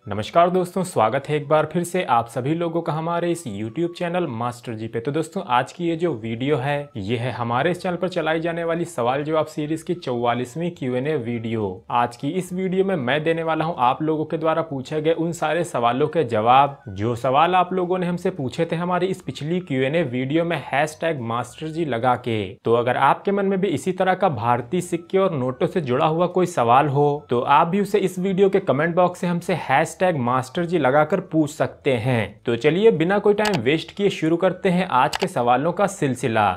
नमस्कार दोस्तों, स्वागत है एक बार फिर से आप सभी लोगों का हमारे इस YouTube चैनल मास्टर जी पे। तो दोस्तों, आज की ये जो वीडियो है ये है हमारे इस चैनल पर चलाई जाने वाली सवाल जवाब सीरीज की 44वीं Q&A वीडियो। आज की इस वीडियो में मैं देने वाला हूं आप लोगों के द्वारा पूछे गए उन सारे सवालों के जवाब जो सवाल आप लोगों ने हमसे पूछे थे हमारी इस पिछली Q&A वीडियो में मास्टर जी लगा के। तो अगर आपके मन में भी इसी तरह का भारतीय सिक्के और नोटों से जुड़ा हुआ कोई सवाल हो तो आप भी उसे इस वीडियो के कमेंट बॉक्स से हमसे मास्टर जी लगाकर पूछ सकते हैं। तो चलिए बिना कोई टाइम वेस्ट किए शुरू करते हैं आज के सवालों का सिलसिला।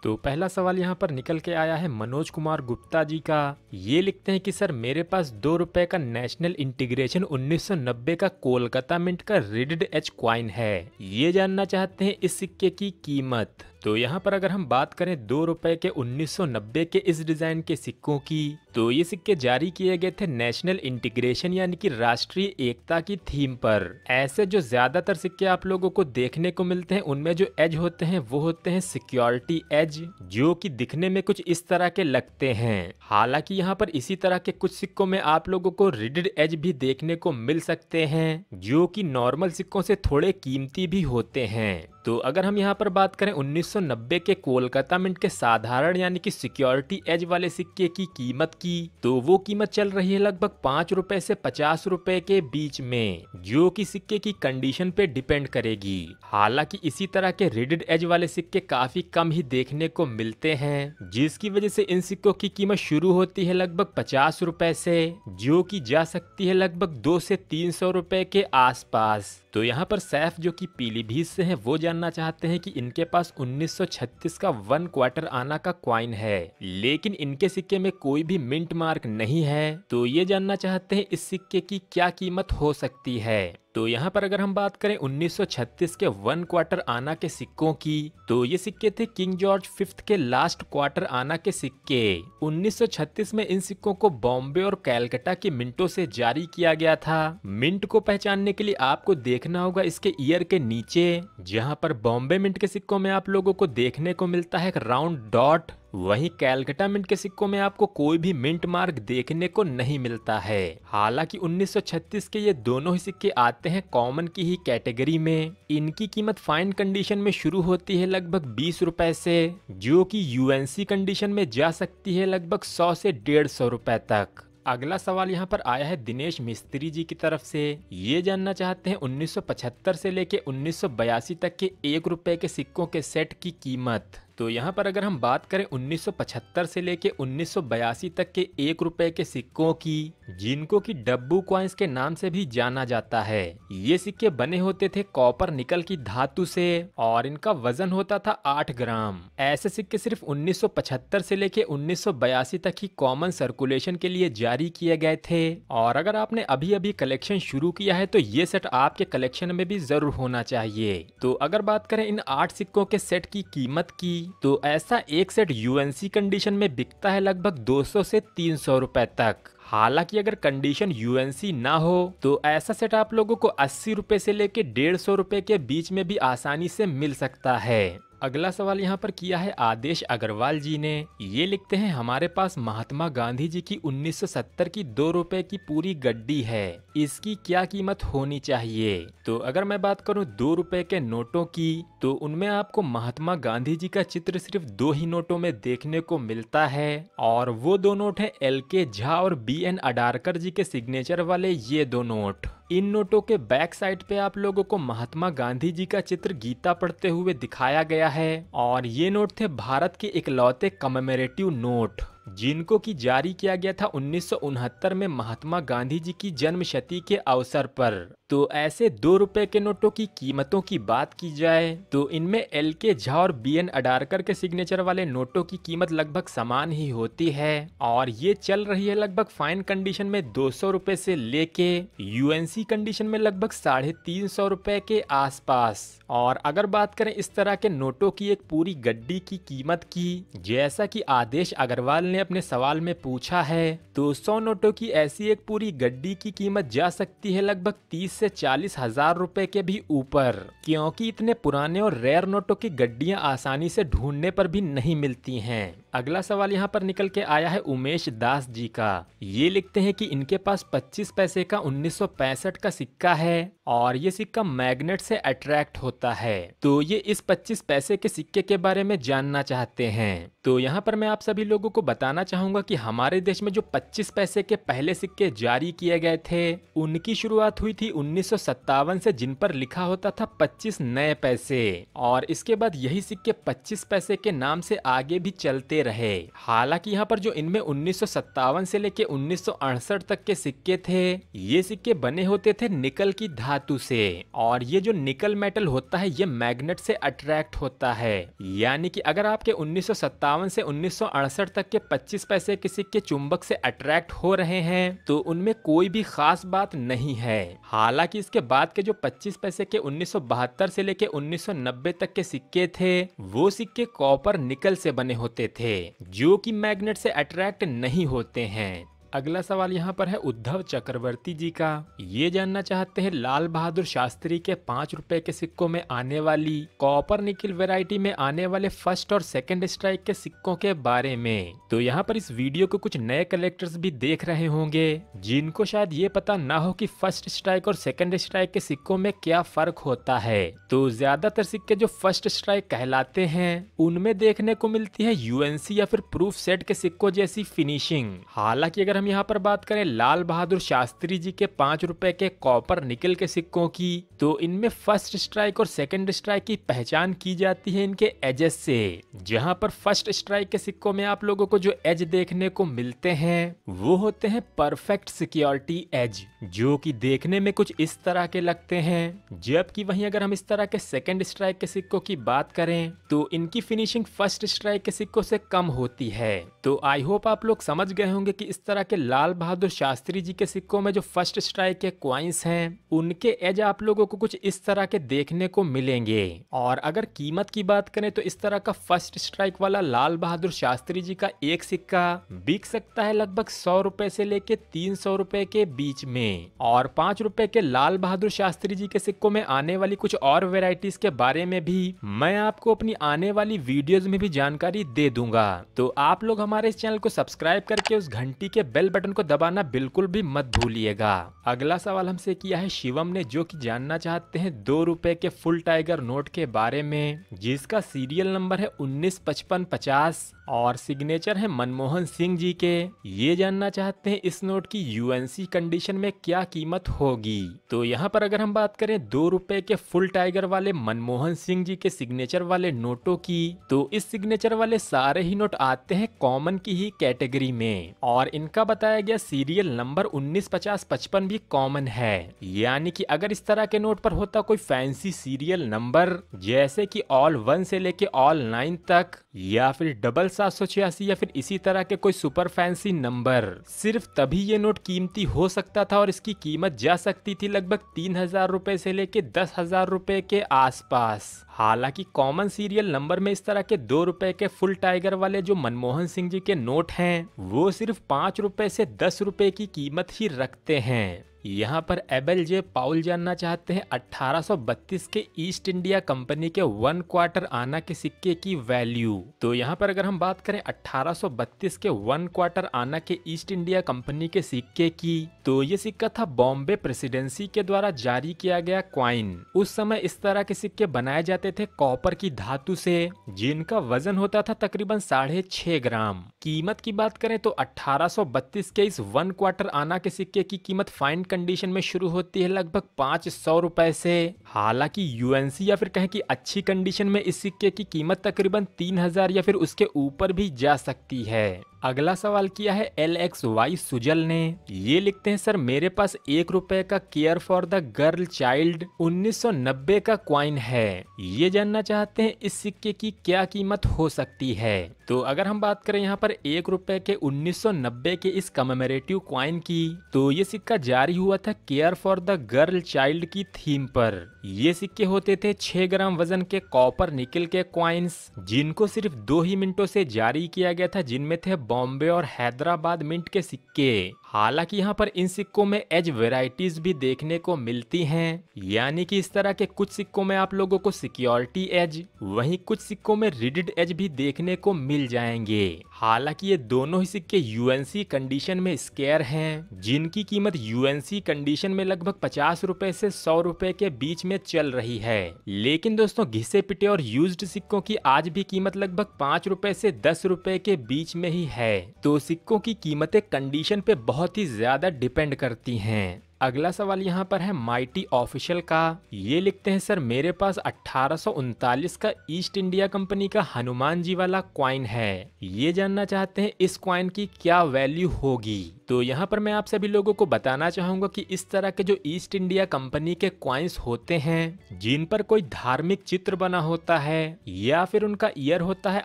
तो पहला सवाल यहाँ पर निकल के आया है मनोज कुमार गुप्ता जी का। ये लिखते हैं कि सर मेरे पास ₹2 का नेशनल इंटीग्रेशन 1990 का कोलकाता मिंट का रिडेड एच क्वाइन है। ये जानना चाहते हैं इस सिक्के की कीमत। तो यहाँ पर अगर हम बात करें ₹2 के 1990 के इस डिजाइन के सिक्कों की, तो ये सिक्के जारी किए गए थे नेशनल इंटीग्रेशन यानी कि राष्ट्रीय एकता की थीम पर। ऐसे जो ज्यादातर सिक्के आप लोगों को देखने को मिलते हैं उनमें जो एज होते हैं वो होते हैं सिक्योरिटी एज, जो कि दिखने में कुछ इस तरह के लगते हैं। हालांकि यहाँ पर इसी तरह के कुछ सिक्कों में आप लोगों को रिडेड एज भी देखने को मिल सकते हैं, जो कि नॉर्मल सिक्कों से थोड़े कीमती भी होते हैं। तो अगर हम यहाँ पर बात करें 1990 के कोलकाता मिंट के साधारण यानी कि सिक्योरिटी एज वाले सिक्के की कीमत की, तो वो कीमत चल रही है लगभग ₹5 से ₹50 के बीच में, जो कि सिक्के की कंडीशन पे डिपेंड करेगी। हालांकि इसी तरह के रिडेड एज वाले सिक्के काफी कम ही देखने को मिलते हैं, जिसकी वजह से इन सिक्कों की कीमत शुरू होती है लगभग ₹50 से, जो कि जा सकती है लगभग ₹200 से ₹300 के आसपास। तो यहाँ पर सैफ जो कि पीलीभीत से हैं वो जानना चाहते हैं कि इनके पास 1936 का 1 क्वार्टर आना का क्वाइन है, लेकिन इनके सिक्के में कोई भी मिंट मार्क नहीं है। तो ये जानना चाहते हैं इस सिक्के की क्या कीमत हो सकती है। तो यहाँ पर अगर हम बात करें 1936 के 1 क्वार्टर आना के सिक्कों की, तो ये सिक्के थे किंग जॉर्ज 5 के लास्ट क्वार्टर आना के सिक्के। 1936 में इन सिक्कों को बॉम्बे और कैलकाटा के मिंटों से जारी किया गया था। मिंट को पहचानने के लिए आपको देखना होगा इसके ईयर के नीचे, जहाँ पर बॉम्बे मिंट के सिक्कों में आप लोगों को देखने को मिलता है एक राउंड डॉट, वहीं कैलकाटा मिंट के सिक्कों में आपको कोई भी मिंट मार्क देखने को नहीं मिलता है। हालांकि 1936 के ये दोनों ही सिक्के आते हैं कॉमन की ही कैटेगरी में। इनकी कीमत फाइन कंडीशन में शुरू होती है लगभग ₹20 से, जो कि यूएनसी कंडीशन में जा सकती है लगभग ₹100 से ₹150 तक। अगला सवाल यहाँ पर आया है दिनेश मिस्त्री जी की तरफ से। ये जानना चाहते हैं 1975 से लेके 1982 तक के ₹1 के सिक्कों के सेट की कीमत। तो यहाँ पर अगर हम बात करें 1975 से लेके 1982 तक के ₹1 के सिक्कों की, जिनको कि डब्बू कॉइन्स के नाम से भी जाना जाता है, ये सिक्के बने होते थे कॉपर निकल की धातु से और इनका वजन होता था 8 ग्राम। ऐसे सिक्के सिर्फ 1975 से लेके 1982 तक ही कॉमन सर्कुलेशन के लिए जारी किए गए थे। और अगर आपने अभी अभी कलेक्शन शुरू किया है तो ये सेट आपके कलेक्शन में भी जरूर होना चाहिए। तो अगर बात करें इन 8 सिक्कों के सेट की कीमत की, तो ऐसा एक सेट यूएनसी कंडीशन में बिकता है लगभग ₹200 से ₹300 तक। हालांकि अगर कंडीशन यूएनसी ना हो तो ऐसा सेट आप लोगों को ₹80 से लेके ₹150 के बीच में भी आसानी से मिल सकता है। अगला सवाल यहाँ पर किया है आदेश अग्रवाल जी ने। ये लिखते हैं हमारे पास महात्मा गांधी जी की 1970 की ₹2 की पूरी गड्डी है, इसकी क्या कीमत होनी चाहिए। तो अगर मैं बात करूँ ₹2 के नोटों की, तो उनमें आपको महात्मा गांधी जी का चित्र सिर्फ 2 ही नोटों में देखने को मिलता है, और वो 2 नोट है LK झा और BN अडारकर जी के सिग्नेचर वाले ये 2 नोट। इन नोटों के बैक साइड पे आप लोगों को महात्मा गांधी जी का चित्र गीता पढ़ते हुए दिखाया गया है, और ये नोट थे भारत के इकलौते कमेमोरेटिव नोट, जिनको की जारी किया गया था 1969 में महात्मा गांधी जी की जन्म शती के अवसर पर। तो ऐसे ₹2 के नोटों की कीमतों की बात की जाए तो इनमें LK झा और BN अडारकर के सिग्नेचर वाले नोटों की कीमत लगभग समान ही होती है, और ये चल रही है लगभग फाइन कंडीशन में ₹200 से लेके यूएनसी कंडीशन में लगभग ₹350 के आसपास। और अगर बात करें इस तरह के नोटों की एक पूरी गड्डी की कीमत की, जैसा कि आदेश अग्रवाल ने अपने सवाल में पूछा है, तो 100 नोटों की ऐसी एक पूरी गड्डी की कीमत जा सकती है लगभग 30 से 40 हजार रुपए के भी ऊपर, क्योंकि इतने पुराने और रेयर नोटों की गड्डियां आसानी से ढूंढने पर भी नहीं मिलती हैं। अगला सवाल यहाँ पर निकल के आया है उमेश दास जी का। ये लिखते हैं कि इनके पास 25 पैसे का 1965 का सिक्का है और ये सिक्का मैग्नेट से अट्रैक्ट होता है। तो ये इस 25 पैसे के सिक्के के बारे में जानना चाहते हैं। तो यहाँ पर मैं आप सभी लोगों को बताना चाहूंगा कि हमारे देश में जो 25 पैसे के पहले सिक्के जारी किए गए थे उनकी शुरुआत हुई थी 1957 से, जिन पर लिखा होता था 25 नए पैसे, और इसके बाद यही सिक्के 25 पैसे के नाम से आगे भी चलते रहे। हालांकि यहाँ पर जो इनमें 1957 से लेके 1968 तक के सिक्के थे ये सिक्के बने होते थे निकल की धातु से, और ये जो निकल मेटल होता है ये मैग्नेट से अट्रैक्ट होता है। यानी कि अगर आपके 1957 से 1968 तक के 25 पैसे के सिक्के चुंबक से अट्रैक्ट हो रहे हैं तो उनमें कोई भी खास बात नहीं है। हालांकि इसके बाद के जो 25 पैसे के 1972 से लेके 1990 तक के सिक्के थे वो सिक्के कॉपर निकल से बने होते थे जो कि मैग्नेट से अट्रैक्ट नहीं होते हैं। अगला सवाल यहाँ पर है उद्धव चक्रवर्ती जी का। ये जानना चाहते हैं लाल बहादुर शास्त्री के 5 रुपए के सिक्कों में आने वाली कॉपर निकल वैरायटी में आने वाले फर्स्ट और सेकंड स्ट्राइक के सिक्कों के बारे में। तो यहाँ पर इस वीडियो को कुछ नए कलेक्टर्स भी देख रहे होंगे जिनको शायद ये पता ना हो कि फर्स्ट स्ट्राइक और सेकंड स्ट्राइक के सिक्कों में क्या फर्क होता है। तो ज्यादातर सिक्के जो फर्स्ट स्ट्राइक कहलाते हैं उनमें देखने को मिलती है यूएनसी या फिर प्रूफ सेट के सिक्कों जैसी फिनिशिंग। हालांकि अगर हम यहाँ पर बात करें लाल बहादुर शास्त्री जी के 5 रुपए के कॉपर निकल के सिक्कों की तो इनमें फर्स्ट स्ट्राइक और सेकंड स्ट्राइक की पहचान की जाती है इनके एजेस से। जहां पर फर्स्ट स्ट्राइक के सिक्कों में आप लोगों को जो एज देखने को मिलते हैं वो होते हैं परफेक्ट सिक्योरिटी एज, जो कि देखने में कुछ इस तरह के लगते हैं। जबकि वहीं अगर हम इस तरह के सेकंड स्ट्राइक के सिक्कों की बात करें तो इनकी फिनिशिंग फर्स्ट स्ट्राइक के सिक्कों से कम होती है। तो आई होप आप लोग समझ गए होंगे कि इस तरह के लाल बहादुर शास्त्री जी के सिक्कों में जो फर्स्ट स्ट्राइक के कॉइन्स हैं उनके एज आप लोगों को कुछ इस तरह के देखने को मिलेंगे। और अगर कीमत की बात करें तो इस तरह का फर्स्ट स्ट्राइक वाला लाल बहादुर शास्त्री जी का एक सिक्का बिक सकता है लगभग 100 रुपए से लेके 300 रुपए के बीच में। और 5 रुपए के लाल बहादुर शास्त्री जी के सिक्कों में आने वाली कुछ और वेराइटीज के बारे में भी मैं आपको अपनी आने वाली वीडियोज में भी जानकारी दे दूंगा। तो आप लोग हमारे इस चैनल को सब्सक्राइब करके उस घंटी के बेल बटन को दबाना बिल्कुल भी मत भूलिएगा। अगला सवाल हमसे किया है शिवम ने, जो कि जानना चाहते हैं 2 रुपए के फुल टाइगर नोट के बारे में जिसका सीरियल नंबर है 195550 और सिग्नेचर है मनमोहन सिंह जी के। ये जानना चाहते हैं इस नोट की यूएनसी कंडीशन में क्या कीमत होगी। तो यहाँ पर अगर हम बात करें 2 रुपए के फुल टाइगर वाले मनमोहन सिंह जी के सिग्नेचर वाले नोटों की तो इस सिग्नेचर वाले सारे ही नोट आते हैं कॉमन की ही कैटेगरी में और इनका बताया गया सीरियल नंबर 195055 भी कॉमन है। यानी कि अगर इस तरह के नोट पर होता कोई फैंसी सीरियल नंबर जैसे कि ऑल 1 से लेके ऑल 9 तक या फिर डबल 786 या फिर इसी तरह के कोई सुपर फैंसी नंबर, सिर्फ तभी ये नोट कीमती हो सकता था और इसकी कीमत जा सकती थी लगभग 3000 रुपए से लेके 10,000 रुपए के आसपास। हालांकि कॉमन सीरियल नंबर में इस तरह के 2 रुपए के फुल टाइगर वाले जो मनमोहन सिंह जी के नोट हैं वो सिर्फ 5 रुपए से 10 रुपए की कीमत ही रखते हैं। यहाँ पर एबेल जे पाउल जानना चाहते हैं 1832 के ईस्ट इंडिया कंपनी के 1 क्वार्टर आना के सिक्के की वैल्यू। तो यहाँ पर अगर हम बात करें 1832 के 1 क्वार्टर आना के ईस्ट इंडिया कंपनी के सिक्के की तो ये सिक्का था बॉम्बे प्रेसिडेंसी के द्वारा जारी किया गया क्वाइन। उस समय इस तरह के सिक्के बनाए जाते थे कॉपर की धातु से जिनका वजन होता था तकरीबन 6.5 ग्राम। कीमत की बात करें तो 1832 के इस 1 क्वार्टर आना के सिक्के की कीमत फाइन कंडीशन में शुरू होती है लगभग 500 रुपए से। हालांकि यूएनसी या फिर कहें कि अच्छी कंडीशन में इस सिक्के की कीमत तकरीबन 3000 या फिर उसके ऊपर भी जा सकती है। अगला सवाल किया है LXY सुजल ने। ये लिखते हैं सर मेरे पास 1 रुपए का care for the girl child 1990 का क्वाइन है। ये जानना चाहते हैं इस सिक्के की क्या कीमत हो सकती है। तो अगर हम बात करें यहाँ पर 1 रुपए के 1990 के इस कमेमोरेटिव क्वाइन की तो ये सिक्का जारी हुआ था care for the girl child की थीम पर। ये सिक्के होते थे 6 ग्राम वजन के कॉपर निकल के क्वाइंस जिनको सिर्फ 2 ही मिनटों से जारी किया गया था, जिनमें थे बॉम्बे और हैदराबाद मिंट के सिक्के। हालांकि यहाँ पर इन सिक्कों में एज वेराइटीज भी देखने को मिलती हैं, यानी कि इस तरह के कुछ सिक्कों में आप लोगों को सिक्योरिटी एज, वहीं कुछ सिक्कों में रिडिड एज भी देखने को मिल जाएंगे। हालांकि ये दोनों ही सिक्के यूएनसी कंडीशन में स्क्वायर हैं, जिनकी कीमत यूएनसी कंडीशन में लगभग 50 रुपए से 100 रुपए के बीच में चल रही है। लेकिन दोस्तों घिसे पिटे और यूज्ड सिक्कों की आज भी कीमत लगभग 5 रुपए से 10 रुपए के बीच में ही है। तो सिक्कों की कीमतें कंडीशन पे बहुत ही ज्यादा डिपेंड करती हैं। अगला सवाल यहाँ पर है माइटी ऑफिशियल का। ये लिखते हैं, सर मेरे पास 1839 का ईस्ट इंडिया कंपनी का हनुमान जी वाला क्वाइन है। ये जानना चाहते हैं इस क्वाइन की क्या वैल्यू होगी। तो यहाँ पर मैं आप सभी लोगों को बताना चाहूंगा कि इस तरह के जो ईस्ट इंडिया कंपनी के क्वाइंस होते हैं, जिन पर कोई धार्मिक चित्र बना होता है या फिर उनका ईयर होता है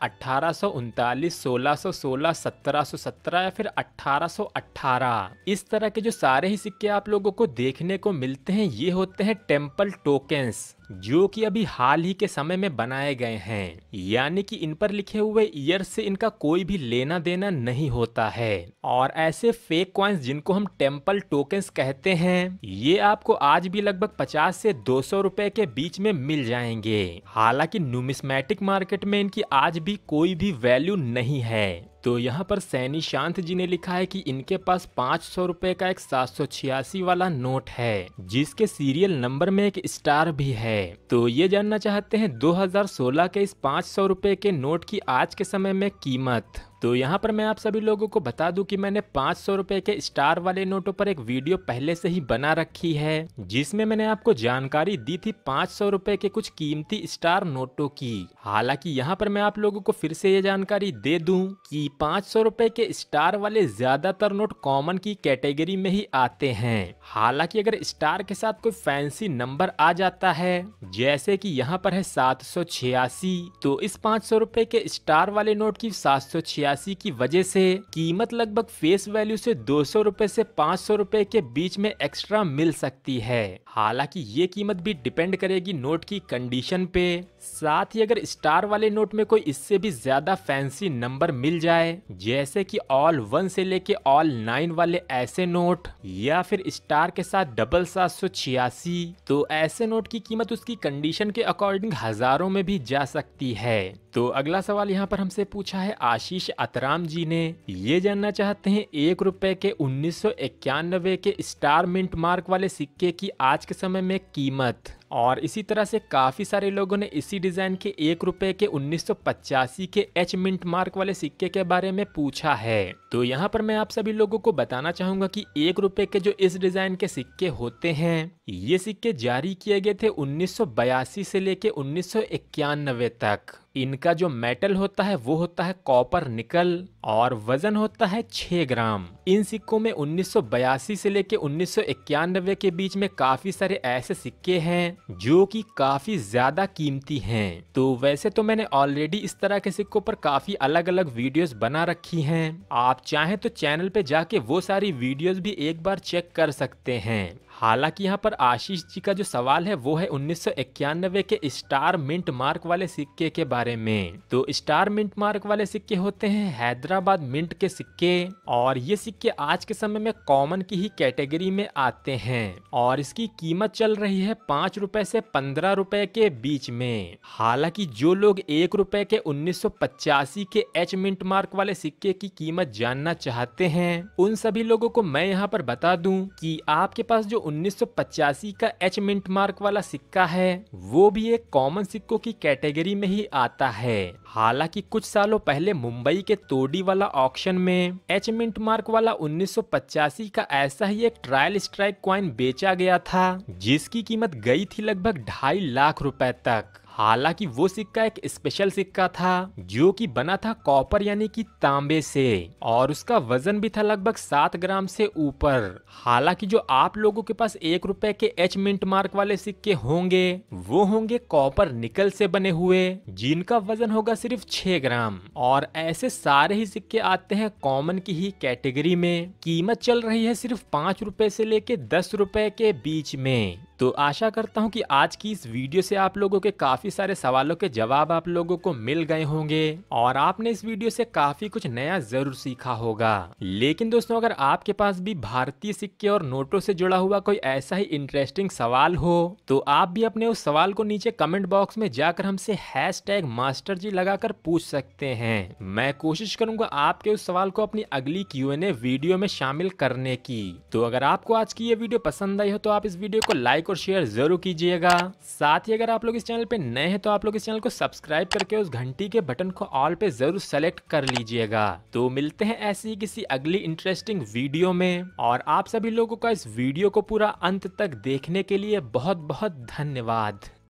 1839, 1616, 1717 या फिर 1818, इस तरह के जो सारे ही सिक्के आप लोगों को देखने को मिलते हैं, ये होते हैं टेम्पल टोकेंस, जो कि अभी हाल ही के समय में बनाए गए हैं। यानी कि इन पर लिखे हुए ईयर से इनका कोई भी लेना देना नहीं होता है। और ऐसे फेक कॉइन्स जिनको हम टेम्पल टोकेंस कहते हैं, ये आपको आज भी लगभग 50 से 200 रुपए के बीच में मिल जाएंगे। हालांकि न्यूमिस्मेटिक मार्केट में इनकी आज भी कोई भी वैल्यू नहीं है। तो यहाँ पर सैनी शांत जी ने लिखा है कि इनके पास 500 रुपए का एक 786 वाला नोट है, जिसके सीरियल नंबर में एक स्टार भी है। तो ये जानना चाहते हैं 2016 के इस 500 रुपए के नोट की आज के समय में कीमत। तो यहाँ पर मैं आप सभी लोगों को बता दूं कि मैंने 500 रुपए के स्टार वाले नोटों पर एक वीडियो पहले से ही बना रखी है, जिसमें मैंने आपको जानकारी दी थी 500 रुपए के कुछ कीमती स्टार नोटों की। हालांकि यहाँ पर मैं आप लोगों को फिर से ये जानकारी दे दूं कि 500 रुपए के स्टार वाले ज्यादातर नोट कॉमन की कैटेगरी में ही आते हैं। हालांकि अगर स्टार के साथ कोई फैंसी नंबर आ जाता है, जैसे कि यहाँ पर है 786, तो इस 500 रुपए के स्टार वाले नोट की 786 की वजह से कीमत लगभग फेस वैल्यू से 200 रुपए से 500 रुपए के बीच में एक्स्ट्रा मिल सकती है। हालांकि ये कीमत भी डिपेंड करेगी नोट की कंडीशन पे। साथ ही अगर स्टार वाले नोट में कोई इससे भी ज्यादा फैंसी नंबर मिल जाए, जैसे कि ऑल 1 से लेके ऑल 9 वाले ऐसे नोट, या फिर स्टार के साथ डबल 786, तो ऐसे नोट की कीमत उसकी कंडीशन के अकॉर्डिंग हजारों में भी जा सकती है। तो अगला सवाल यहाँ पर हमसे पूछा है आशीष अतराम जी ने। ये जानना चाहते हैं 1 रुपए के 1991 के स्टार मिंट मार्क वाले सिक्के की आज के समय में कीमत। और इसी तरह से काफी सारे लोगों ने इसी डिजाइन के 1 रुपए के 1985 के एच मिंट मार्क वाले सिक्के के बारे में पूछा है। तो यहाँ पर मैं आप सभी लोगों को बताना चाहूंगा कि 1 रुपए के जो इस डिजाइन के सिक्के होते हैं, ये सिक्के जारी किए गए थे 1982 से लेके 1991 तक। इनका जो मेटल होता है वो होता है कॉपर निकल और वजन होता है 6 ग्राम। इन सिक्कों में 1982 से लेके 1991 के बीच में काफी सारे ऐसे सिक्के हैं जो कि काफी ज्यादा कीमती हैं। तो वैसे तो मैंने ऑलरेडी इस तरह के सिक्कों पर काफी अलग अलग वीडियोस बना रखी हैं। आप चाहें तो चैनल पे जाके वो सारी वीडियोस भी एक बार चेक कर सकते हैं। हालांकि यहाँ पर आशीष जी का जो सवाल है वो है 1991 के स्टार मिंट मार्क वाले सिक्के के बारे में। तो स्टार मिंट मार्क वाले सिक्के होते हैं हैदराबाद मिंट के सिक्के, और ये सिक्के आज के समय में कॉमन की ही कैटेगरी में आते हैं और इसकी कीमत चल रही है 5 रुपए से 15 रुपए के बीच में। हालांकि जो लोग 1 रुपए के 1985 के एच मिंट मार्क वाले सिक्के की कीमत जानना चाहते हैं, उन सभी लोगों को मैं यहाँ पर बता दूं कि आपके पास जो 1985 का एच मिंट मार्क वाला सिक्का है वो भी एक कॉमन सिक्कों की कैटेगरी में ही आता है। हालांकि कुछ सालों पहले मुंबई के तोड़ी वाला ऑक्शन में एच मिंट मार्क वाला 1985 का ऐसा ही एक ट्रायल स्ट्राइक कॉइन बेचा गया था, जिसकी कीमत गई थी लगभग 2.5 लाख रुपए तक। हालांकि वो सिक्का एक स्पेशल सिक्का था जो कि बना था कॉपर यानी कि तांबे से, और उसका वजन भी था लगभग 7 ग्राम से ऊपर। हालांकि जो आप लोगों के पास 1 रुपए के एच मिंट मार्क वाले सिक्के होंगे वो होंगे कॉपर निकल से बने हुए, जिनका वजन होगा सिर्फ 6 ग्राम। और ऐसे सारे ही सिक्के आते हैं कॉमन की ही कैटेगरी में। कीमत चल रही है सिर्फ 5 रुपए से लेके 10 रुपए के बीच में। तो आशा करता हूँ कि आज की इस वीडियो से आप लोगों के काफी सारे सवालों के जवाब आप लोगों को मिल गए होंगे और आपने इस वीडियो से काफी कुछ नया जरूर सीखा होगा। लेकिन दोस्तों, अगर आपके पास भी भारतीय सिक्के और नोटों से जुड़ा हुआ कोई ऐसा ही इंटरेस्टिंग सवाल हो तो आप भी अपने उस सवाल को नीचे कमेंट बॉक्स में जाकर हमसे #मास्टरजी लगाकर पूछ सकते हैं। मैं कोशिश करूंगा आपके उस सवाल को अपनी अगली Q&A वीडियो में शामिल करने की। तो अगर आपको आज की ये वीडियो पसंद आई हो तो आप इस वीडियो को लाइक और शेयर जरूर कीजिएगा। साथ ही अगर आप लोग इस चैनल पे नए हैं तो आप लोग इस चैनल को सब्सक्राइब करके उस घंटी के बटन को ऑल पे जरूर सेलेक्ट कर लीजिएगा। तो मिलते हैं ऐसी ही किसी अगली इंटरेस्टिंग वीडियो में, और आप सभी लोगों का इस वीडियो को पूरा अंत तक देखने के लिए बहुत बहुत धन्यवाद।